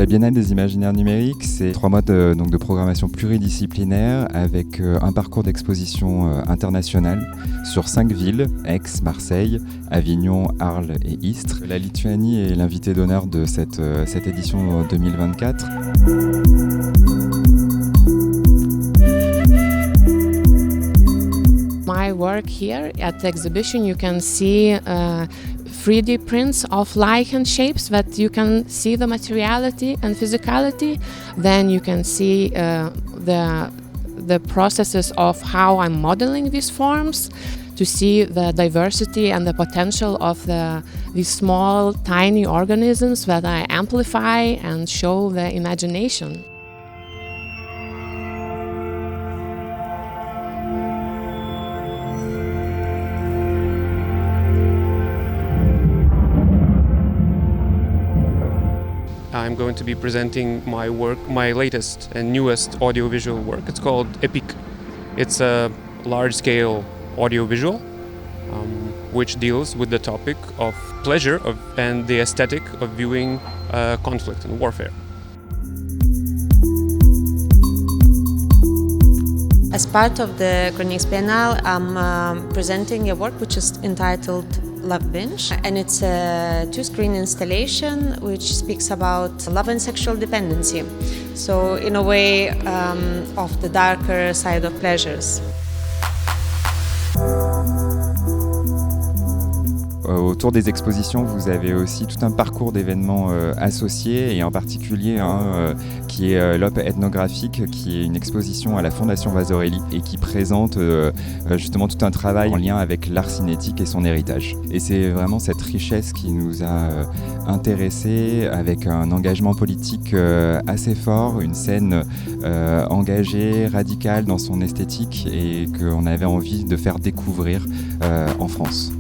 Biennale des imaginaires numériques, c'est 3 mois de programmation pluridisciplinaire avec un parcours d'exposition international sur 5 villes, Aix, Marseille, Avignon, Arles et Istres. La Lituanie est l'invité d'honneur de cette édition 2024. My work here at the exhibition, you can see 3D prints of lichen shapes that you can see the materiality and physicality. Then you can see the processes of how I'm modeling these forms, to see the diversity and the potential of these small, tiny organisms that I amplify and show the imagination. I'm going to be presenting my work, my latest and newest audiovisual work. It's called Epic. It's a large-scale audiovisual which deals with the topic of pleasure and the aesthetic of viewing conflict and warfare. As part of the Chroniques Biennale, I'm presenting a work which is entitled Love Binge, and it's a 2-screen installation which speaks about love and sexual dependency. So in a way, of the darker side of pleasures. Autour des expositions, vous avez aussi tout un parcours d'événements associés et en particulier qui est l'OP ethnographique, qui est une exposition à la Fondation Vasarely et qui présente justement tout un travail en lien avec l'art cinétique et son héritage. Et c'est vraiment cette richesse qui nous a intéressés avec un engagement politique assez fort, une scène engagée, radicale dans son esthétique et qu'on avait envie de faire découvrir en France.